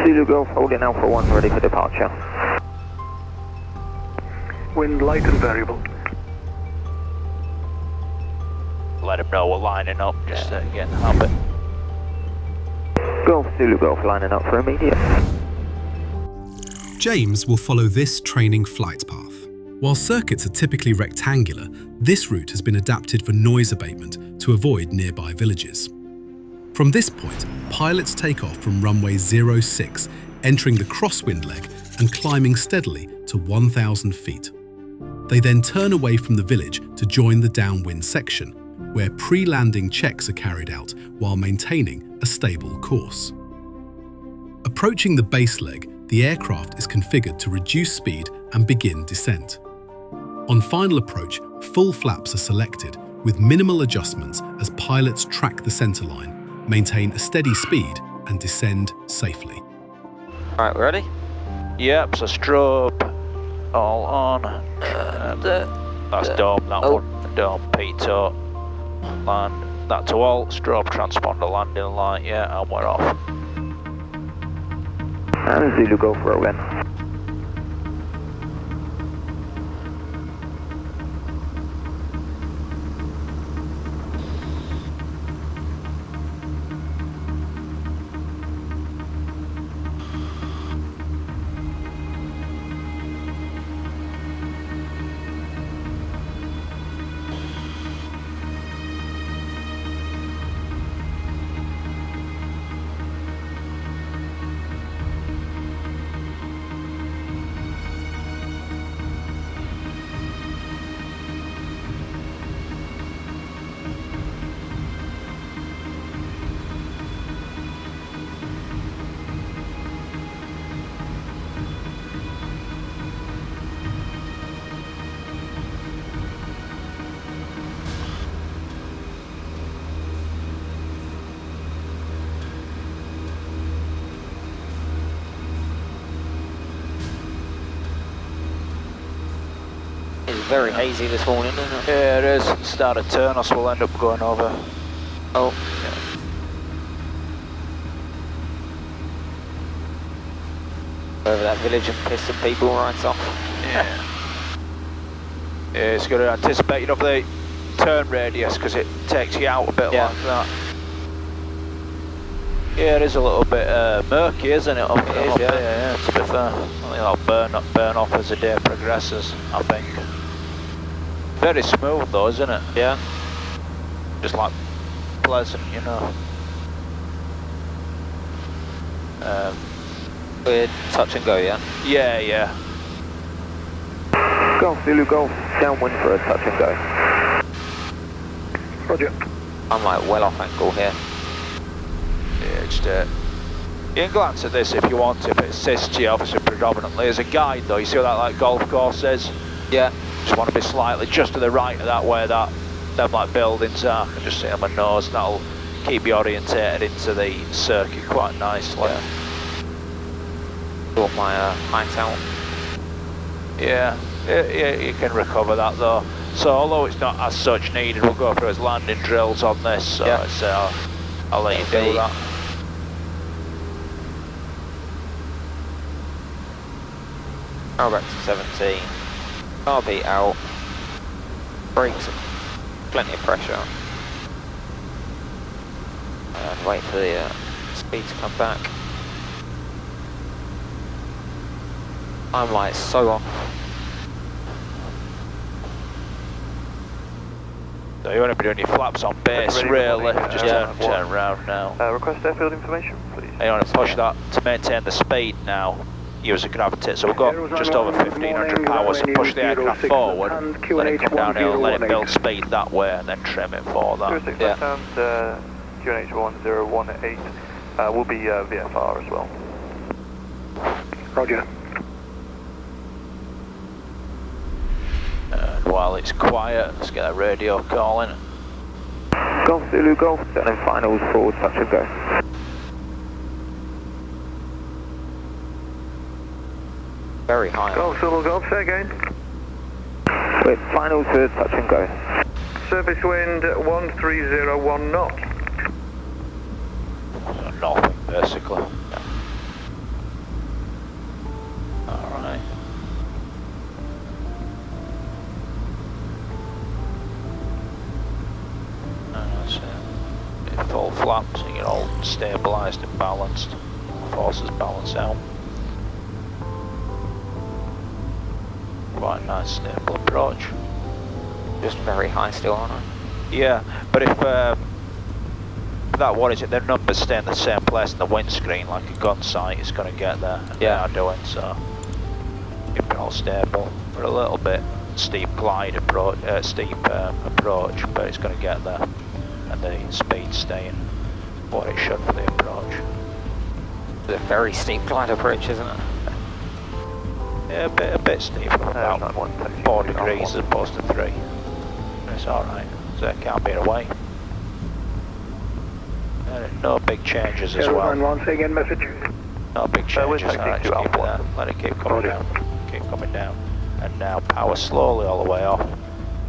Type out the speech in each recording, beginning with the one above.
Zulu Golf holding Alpha 1 ready for departure. Wind light and variable. Let him know we're lining up, just to get in the habit. Golf Zulu Golf lining up for immediate. James will follow this training flight path. While circuits are typically rectangular, this route has been adapted for noise abatement to avoid nearby villages. From this point, pilots take off from runway 06, entering the crosswind leg and climbing steadily to 1,000 feet. They then turn away from the village to join the downwind section, where pre-landing checks are carried out while maintaining a stable course. Approaching the base leg, the aircraft is configured to reduce speed and begin descent. On final approach, full flaps are selected with minimal adjustments as pilots track the centerline, maintain a steady speed and descend safely. Alright, we ready? Yep, so strobe, all on. That's dome, that one. Dome, P-taut. Land, that to all. Strobe, transponder, landing light, yeah, and we're off. And Zulu Golf rolling. Very hazy this morning, isn't it? Yeah, it is. Start a turn, us will end up going over. Oh. Yeah. Over that village and piss some people right off. Yeah. Yeah, it's got to anticipate, you know, the turn radius, because it takes you out a bit like that. Yeah, it is a little bit murky, isn't it? Yeah, to be fair. I think that'll burn off as the day progresses, I think. Very smooth though, isn't it? Yeah. Just like pleasant, you know. We're touch and go, yeah? Yeah. Golf Zulu Golf, downwind for a touch and go. Roger. I'm like well off angle here. Yeah, just you can glance at this if you want, if it assists you, obviously predominantly as a guide though. You see what that like golf course is? Yeah. Just want to be slightly just to the right of that where that them like buildings are. I can just sit on my nose and that'll keep you orientated into the circuit quite nicely. Got my height out. Yeah, you can recover that though. So although it's not as such needed, we'll go through his landing drills on this, so I'll let you do that. Now back to 17. RB out. Brakes, plenty of pressure. And wait for the speed to come back. I'm like so off. So you want to be doing your flaps on base, really. Just turn around now. Request airfield information, please. You want to push that to maintain the speed now. Use the gravity. So we'll go just over 1500 power, so push the aircraft forward, let it come downhill, and let it build speed that way, and then trim it for that. QNH 1018 will be VFR as well. Roger. And while it's quiet, let's get a radio call in. Golf Zulu Golf, and then finals forward touch and go. Very high. Golf Zulu Golf, say again. With finals for touch and go. Surface wind 1301 knot. So nothing, basically. full flaps, so you're all stabilised and balanced. Forces balance out. Quite a nice stable approach. Just very high still, aren't I? Yeah, but if that, what is it, their numbers stay in the same place in the windscreen, like a gun sight is going to get there, and they are doing so. Keep it all stable. We're a little bit steep glide approach, approach, but it's going to get there, and the speed's staying what it should for the approach. It's a very steep glide approach, isn't it? Yeah, a bit steep, about 4 degrees as opposed to 3. It's alright, so it can't be away. And no big changes as well. Say again, message. No big changes, alright, just keep it there. Let it keep coming down, keep coming down. And now power slowly all the way off.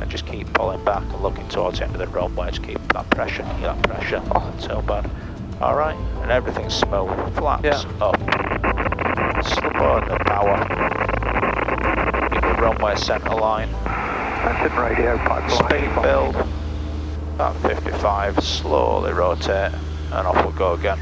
And just keep pulling back and looking towards the end of the runway to keep that pressure, oh, not so bad. Alright, and everything's smooth. Flaps up. Slow the power. Keep the runway centre line. Radio Speed build. About 55. Slowly rotate. And off we go again.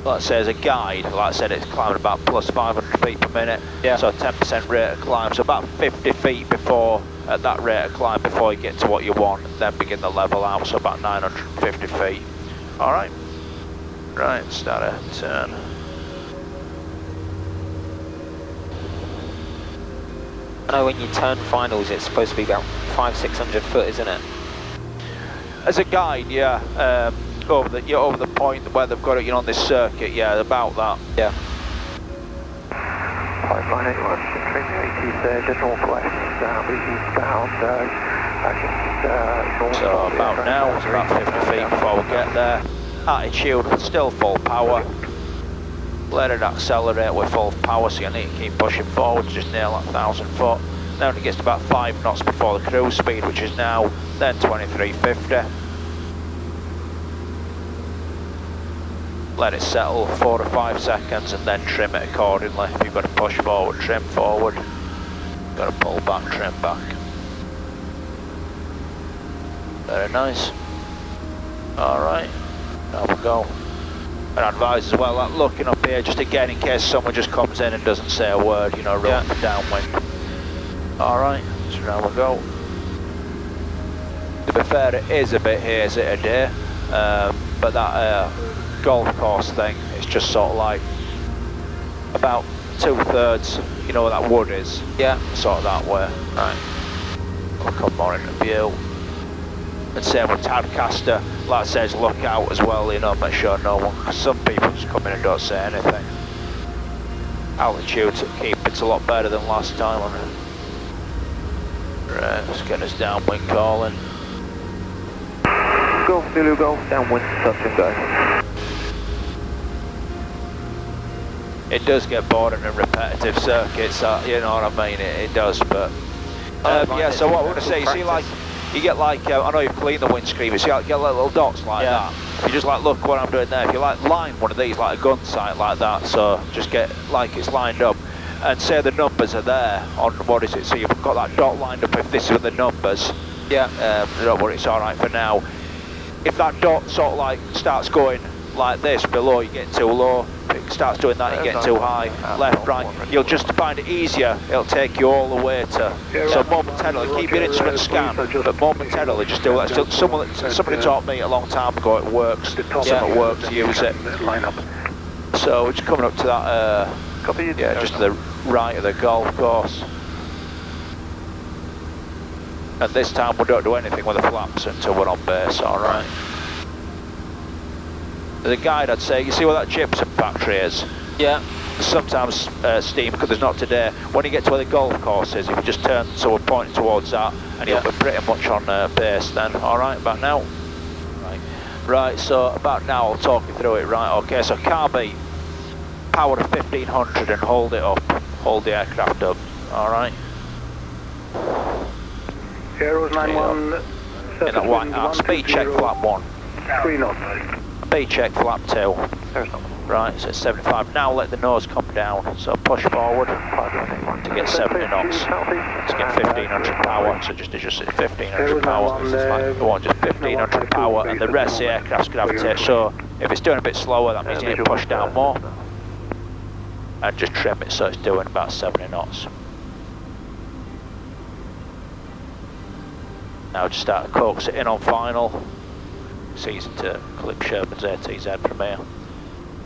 Like I say, as a guide, like I said, it's climbing about plus 500 feet per minute, so 10% rate of climb, so about 50 feet before, at that rate of climb, before you get to what you want, then begin the level out, so about 950 feet. Alright, right, start a turn. I know when you turn finals, it's supposed to be about 500-600 foot, isn't it? As a guide, yeah. Over the point where they've got it, on this circuit, about that. Yeah. 5981, entering the 80s there, just northwest, eastbound, so about now, it's about 50 feet before we get there. Attitude, still full power. Let it accelerate with full power, so you need to keep pushing forward to just nail that 1,000 foot. Then it gets to about 5 knots before the cruise speed, which is now, then 2350. Let it settle 4 to 5 seconds and then trim it accordingly. If you've got to push forward, trim forward. You've got to pull back, trim back. Very nice. Alright, now we go. And I advise as well that looking up here, just again in case someone just comes in and doesn't say a word, roll for downwind. Alright, so now we go. To be fair, it is a bit hazy today, but that golf course thing, it's just sort of like about 2/3, where that wood is, sort of that way. Right, we'll come more into view. And same with Tadcaster, like I says, look out as well, make sure no one, because some people just come in and don't say anything. Altitude keeping's a lot better than last time on it. Right, let's get us downwind calling. Golf Zulu Golf, downwind, touch and go. It does get boring and repetitive circuits, you know what I mean, it does, but yeah, so what we're going to say, you get like, I know you've cleaned the windscreen, but you get little dots like that. You just look what I'm doing there, if you line one of these like a gun sight like that, so just get like it's lined up, and say the numbers are there on, what is it, so you've got that dot lined up, if this is the numbers, don't worry, it's alright for now. If that dot sort of starts going like this below, you're getting too low. If it starts doing that, you're getting too high. Left, right. You'll just find it easier. It'll take you all the way to. So momentarily, keep your instrument scanned, but momentarily just do that. Somebody taught me a long time ago. It works. It works. Use it. So we're just coming up to that. Just to the right of the golf course. And this time we don't do anything with the flaps until we're on base. All right. The guide, I'd say, you see where that gypsum factory is? Yeah. Sometimes steam, because there's not today. When you get to where the golf course is, if you just turn, so we're pointing towards that, and you'll be pretty much on base then. Alright, about now. Right, so about now I'll talk you through it. Right, okay, so car beat, power to 1500 and hold it up. Hold the aircraft up. Alright. Aeros 91. In that speed check flap 1. 3 knots. Speed check flap 2. Right, so it's 75. Now let the nose come down, so push forward to get 70 knots. To get 1500 power, so just adjust it 1500 power. We want just 1500 power, and the rest of the aircraft's gravitate. So if it's doing a bit slower, that means you need to push down more. And just trim it so it's doing about 70 knots. Now just start to coax it in on final. It's easy to clip Sherman's ATZ from here.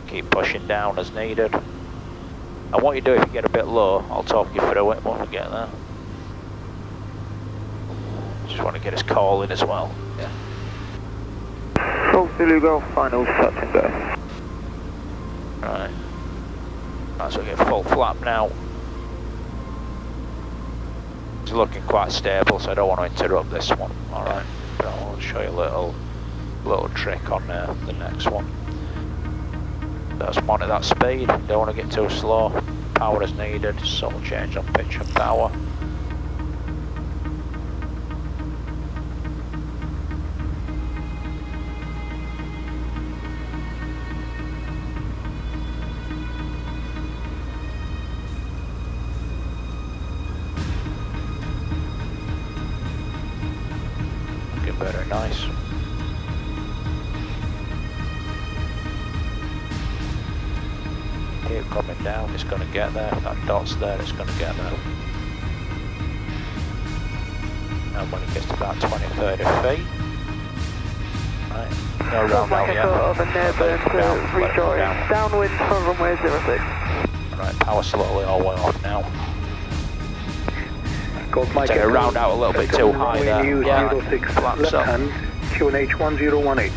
Keep pushing down as needed. And what you do if you get a bit low, I'll talk you through it when we get there. Just want to get us calling as well. Yeah. Golf Zulu Golf, finals, touch and go. Right. Right, so we get full flap now. It's looking quite stable, so I don't want to interrupt this one. Alright, but I'll show you a little trick on the next one. Just monitor that speed, don't want to get too slow. Power is needed, subtle change on pitch and power. Looking very nice. Keep coming down, it's going to get there. That dot's there, it's going to get there. And when it gets to about 20-30 feet, right, no round out yet. Of a near-burn to rejoin. Downwind for runway 06. Right, power slowly all the way off now. Take a round out a little bit too high there. Yeah, flaps up. QNH 1018.